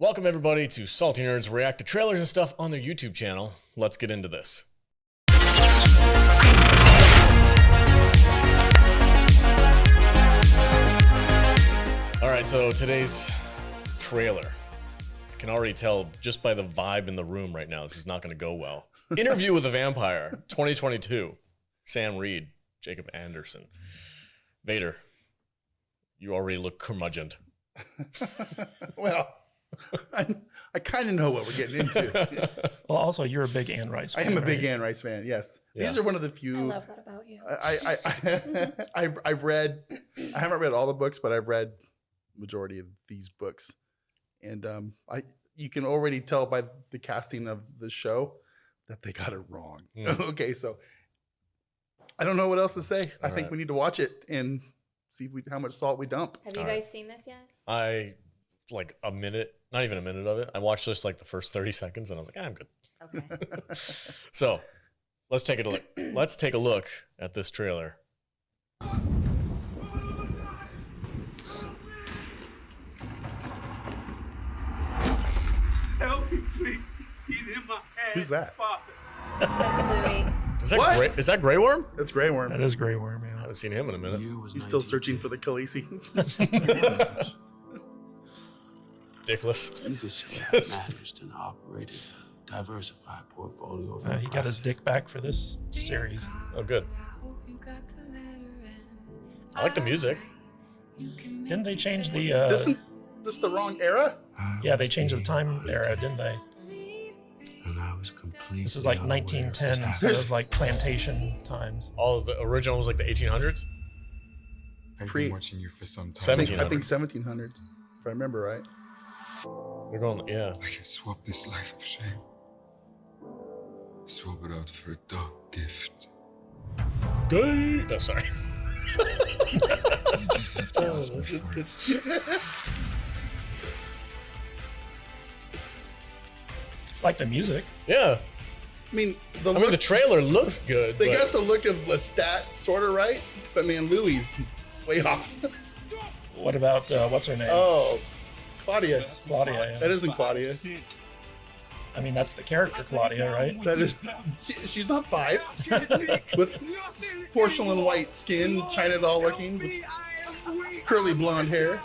Welcome everybody to Salty Nerds react to trailers and stuff on their YouTube channel. Let's get into this. Alright, so today's trailer. I can already tell just by the vibe in the room right now, this is not going to go well. Interview with a Vampire, 2022. Sam Reed, Jacob Anderson. Vader, you already look curmudgeoned. Well, I kind of know what we're getting into. Well, also, you're a big Anne Rice fan. I am a big Anne Rice fan, yes. Yeah. These are one of the few. I love that about you. I've read, I haven't read all the books, but I've read majority of these books. And you can already tell by the casting of the show that they got it wrong. Okay, so I don't know what else to say. I think we need to watch it and see how much salt we dump. Have you guys seen this yet? Like a minute, not even a minute of it. I watched just like the first 30 seconds and I was like, I'm good. Okay. So let's take a look. Let's take a look at this trailer. Help me, please. He's in my ass. Who's that? That's Louis. Is that Grey Worm? That's Grey Worm. That is Grey Worm, I yeah. haven't seen him in a minute. He's still searching for the Khaleesi. Ridiculous. Managed and operated a diversified portfolio of He got his dick back for this series. Oh, good. I like the music. Didn't they change the... Isn't this the wrong era? yeah, they changed the time era, didn't they? And I was completely This is like unaware 1910 of instead There's- of like plantation times. All of the original was like the 1800s. I've Pre- been watching you for some time. 1700. I think 1700s, if I remember right. We're going, yeah. I can swap this life of shame. Swap it out for a dark gift. Good. No, sorry. You just have to ask me for it. Like the music. Yeah. I mean, The trailer looks good. they but got the look of Lestat sort of right, but man, Louis way off. What about, what's her name? Oh, Claudia. Claudia, yeah. That isn't Claudia. I mean, that's the character Claudia, right? That is. She's not 5. With porcelain white skin, China doll looking, with curly blonde hair.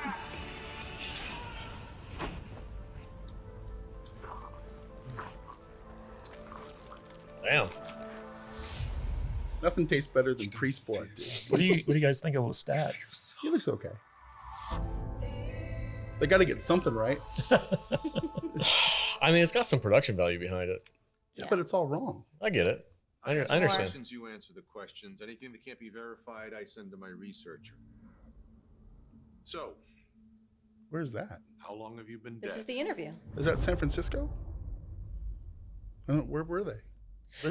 Damn. Nothing tastes better than priest blood, dude. What do you guys think of Lestat? He looks okay. They got to get something right. I mean, it's got some production value behind it. Yeah, but it's all wrong. I get it. I understand. Questions, you answer the questions. Anything that can't be verified, I send to my researcher. So, Where's that? how long have you been This dead? is the interview. Is that San Francisco? Where were they?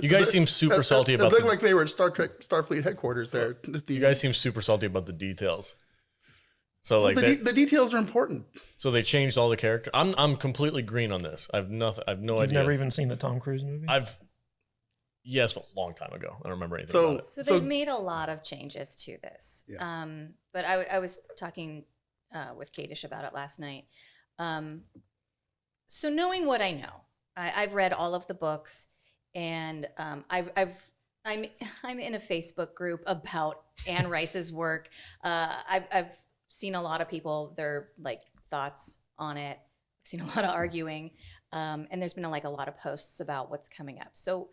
You guys seem super salty It about looked like they were at Starfleet headquarters there. You guys seem super salty about the details. So like the details are important. so they changed all the character. I'm completely green on this. I've no You've idea. never even seen the Tom Cruise movie? Yes, but a long time ago. I don't remember anything So- about it. So they've made a lot of changes to this. Yeah. But I was talking with Kadish about it last night. So knowing what I know, I've read all of the books, and I'm in a Facebook group about Anne Rice's work. I've seen a lot of people, their like thoughts on it. I've seen a lot of arguing, and there's been a lot of posts about what's coming up. So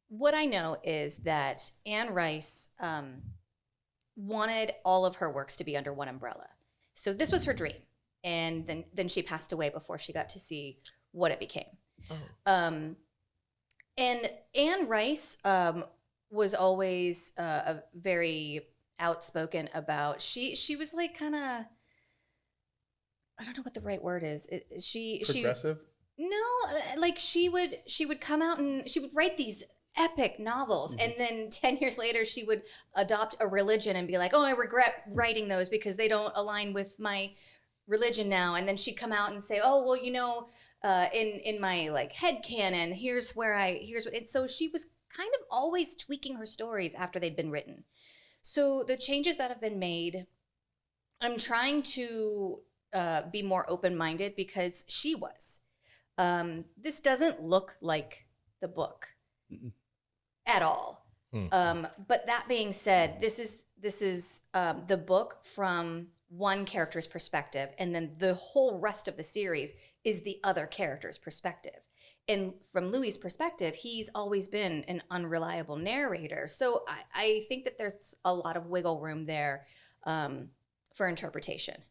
what I know is that Anne Rice wanted all of her works to be under one umbrella. So this was her dream, and then she passed away before she got to see what it became. Oh. And Anne Rice was always a very outspoken about. She was like kind of, I don't know what the right word is. Progressive. No, like she would come out and she would write these epic novels, and then 10 years later she would adopt a religion and be like, oh, I regret writing those because they don't align with my religion now. And then she'd come out and say, oh, well, you know, in my like head canon, here's what. And so she was kind of always tweaking her stories after they'd been written. So the changes that have been made, I'm trying to be more open-minded because she was. This doesn't look like the book at all. But that being said, this is the book from one character's perspective, and then the whole rest of the series is the other character's perspective. And from Louis's perspective, he's always been an unreliable narrator. So I think that there's a lot of wiggle room there for interpretation.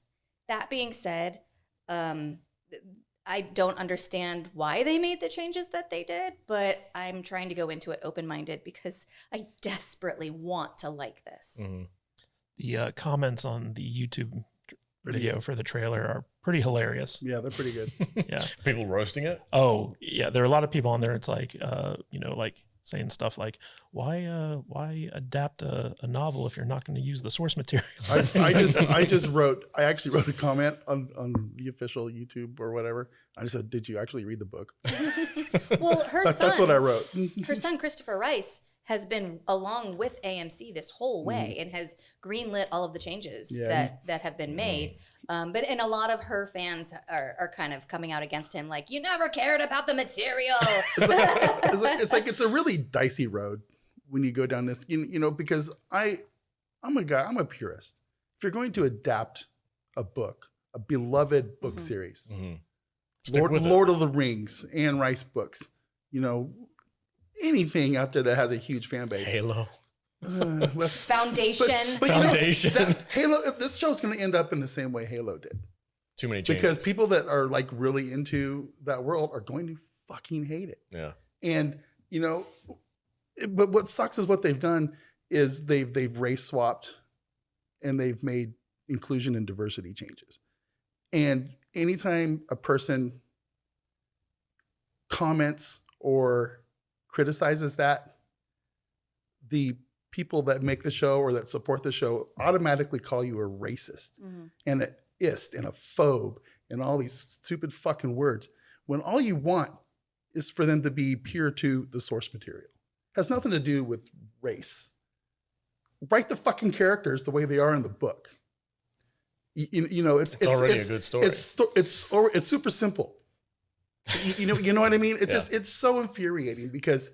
That being said, I don't understand why they made the changes that they did, but I'm trying to go into it open-minded because I desperately want to like this. The comments on the YouTube video for the trailer are pretty hilarious. Yeah, they're pretty good. Yeah. People roasting it? Oh, yeah. There are a lot of people on there. It's like, like saying stuff like, why adapt a novel if you're not going to use the source material? I actually wrote a comment on the official YouTube or whatever. I just said, did you actually read the book? Well, that's what I wrote. Her son, Christopher Rice, has been along with AMC this whole way and has greenlit all of the changes that have been made. And a lot of her fans are kind of coming out against him, like, you never cared about the material. It's a really dicey road when you go down this, because I'm a purist. If you're going to adapt a book, a beloved book series, Lord of the Rings, Anne Rice books, anything out there that has a huge fan base. Halo. Foundation. Foundation. Halo. This show's going to end up in the same way Halo did. Too many changes. Because people that are like really into that world are going to fucking hate it. Yeah. And but what sucks is what they've done is they've race swapped and they've made inclusion and diversity changes. And anytime a person comments or criticizes that, the people that make the show or that support the show automatically call you a racist and an ist and a phobe and all these stupid fucking words, when all you want is for them to be pure to the source material. It has nothing to do with race. Write the fucking characters the way they are in the book. It's already a good story. It's super simple. You know what I mean? It's so infuriating because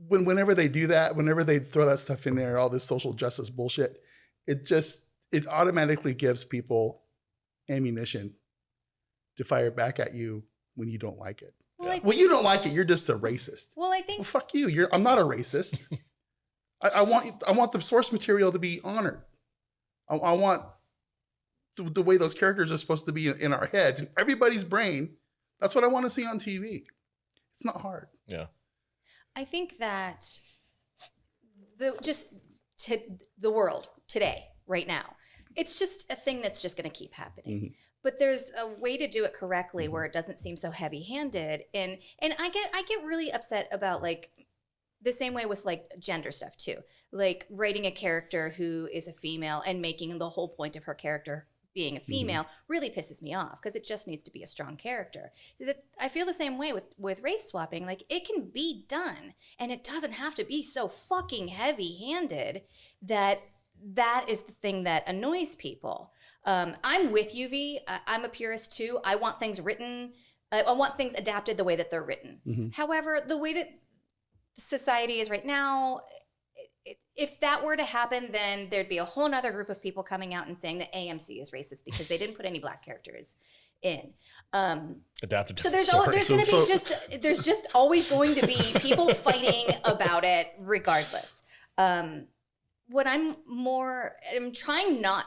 whenever they do that, whenever they throw that stuff in there, all this social justice bullshit, it automatically gives people ammunition to fire back at you when you don't like it. Well, you don't like it, you're just a racist. Well, I think. Well, fuck you. I'm not a racist. I want the source material to be honored. I want the way those characters are supposed to be in our heads, in everybody's brain. That's what I want to see on TV. It's not hard. Yeah. I think that the world today, right now, it's just a thing that's just going to keep happening. But there's a way to do it correctly where it doesn't seem so heavy-handed. And I get really upset about like the same way with like gender stuff too. Like writing a character who is a female and making the whole point of her character being a female really pisses me off because it just needs to be a strong character. I feel the same way with race swapping. Like it can be done and it doesn't have to be so fucking heavy-handed that is the thing that annoys people. I'm with you, V. I'm a purist too. I want things written. I want things adapted the way that they're written. However, the way that society is right now, if that were to happen, then there'd be a whole nother group of people coming out and saying that AMC is racist because they didn't put any black characters in. Adapted. So there's just always going to be people fighting about it regardless. What I'm trying not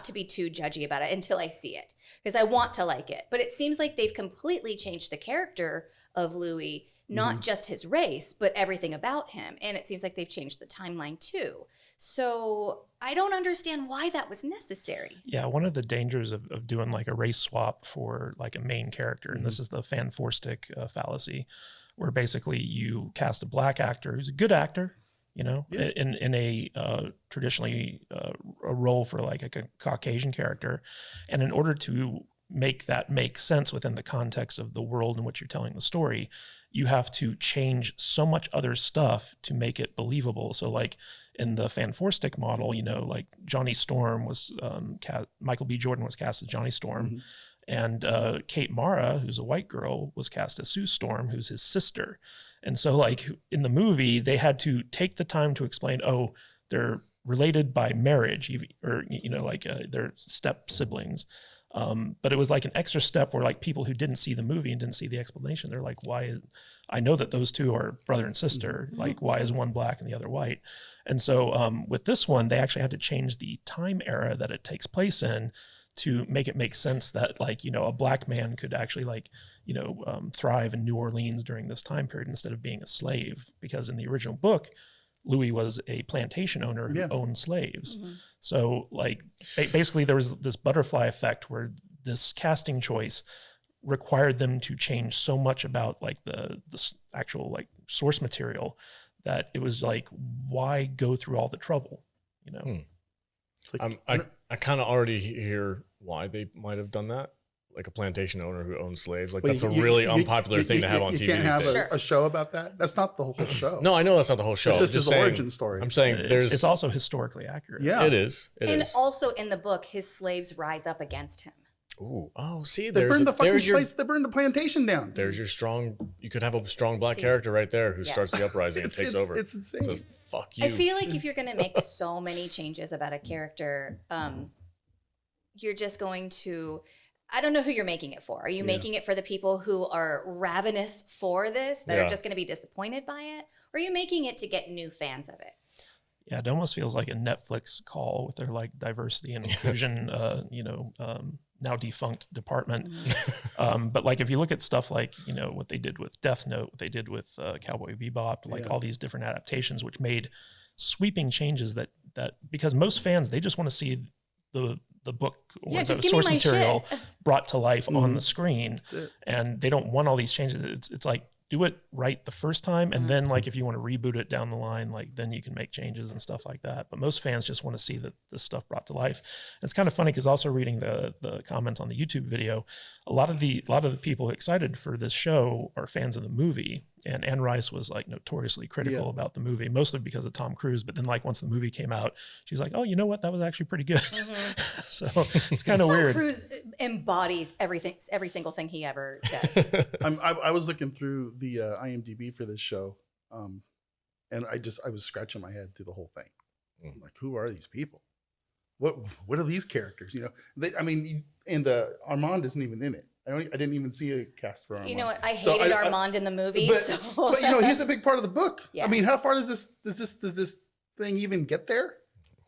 to be too judgy about it until I see it because I want to like it. But it seems like they've completely changed the character of Louis, not just his race, but everything about him. And it seems like they've changed the timeline too. So I don't understand why that was necessary. Yeah, one of the dangers of doing like a race swap for like a main character, and this is the Fan Forstick fallacy, where basically you cast a black actor who's a good actor, in a traditionally a role for like a Caucasian character. And in order to make that make sense within the context of the world in which you're telling the story, you have to change so much other stuff to make it believable. So like in the Fan Four Stick model, you know, like Johnny Storm was, Michael B. Jordan was cast as Johnny Storm. And Kate Mara, who's a white girl, was cast as Sue Storm, who's his sister. And so like in the movie, they had to take the time to explain, oh, they're related by marriage, or, you know, like they're step siblings. But it was like an extra step where like people who didn't see the movie and didn't see the explanation, they're like, why? I know that those two are brother and sister. Like, why is one black and the other white? And so with this one, they actually had to change the time era that it takes place in to make it make sense that, like, you know, a black man could actually, like, you know, thrive in New Orleans during this time period instead of being a slave. Because in the original book, Louis was a plantation owner who owned slaves. So like basically there was this butterfly effect where this casting choice required them to change so much about like the actual like source material that it was like, why go through all the trouble, you know? Like, I kind of already hear why they might have done that. Like a plantation owner who owns slaves. Like But that's a really unpopular thing to have on TV You can't these have days. a show about that. That's not the whole show. No, I know that's not the whole show. It's I'm just his saying, origin story. I'm saying there's. It's also historically accurate. Yeah, It is. It And is. also in the book, his slaves rise up against him. Ooh. Oh, see, They there's burned the fucking there's your place. They burned the plantation down. there's your strong. You could have a strong black See. character right there who Yeah. starts the uprising and takes over. It's insane. Says, "Fuck you." I feel like if you're going to make so many changes about a character, you're just going to, I don't know who you're making it for. Are you making it for the people who are ravenous for this, that Yeah. are just going to be disappointed by it? Or are you making it to get new fans of it? Yeah, it almost feels like a Netflix call with their like diversity and inclusion, now defunct department. But like if you look at stuff like, you know, what they did with Death Note, what they did with Cowboy Bebop, like all these different adaptations, which made sweeping changes that because most fans, they just want to see the book or the just give me source my material shit. brought to life on the screen, That's it. and they don't want all these changes. It's like, do it right the first time, and then like if you want to reboot it down the line, like then you can make changes and stuff like that. But most fans just want to see that this stuff brought to life. And it's kind of funny because also reading the comments on the YouTube video, a lot of the people excited for this show are fans of the movie. And Anne Rice was like notoriously critical about the movie, mostly because of Tom Cruise. But then like once the movie came out, she was like, "Oh, you know what? That was actually pretty good." So it's kind of Tom weird. Cruise embodies everything, every single thing he ever does. I was looking through the IMDb for this show, and I was scratching my head through the whole thing. I'm like, who are these people? What are these characters? You know, Armand isn't even in it. I didn't even see a cast for Armand. You know what? I So hated Armand in the movie. But you know, he's a big part of the book. Yeah. I mean, how far does this thing even get there?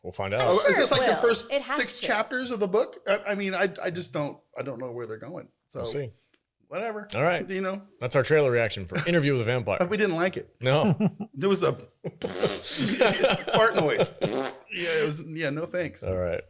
We'll find out. I'm sure Is this it like the will. first It has 6 to. chapters of the book? I mean, I don't know where they're going. So We'll see. whatever. All right. You know, That's our trailer reaction for Interview with a Vampire. but we didn't like it. No. There was a fart noise. No thanks. All right.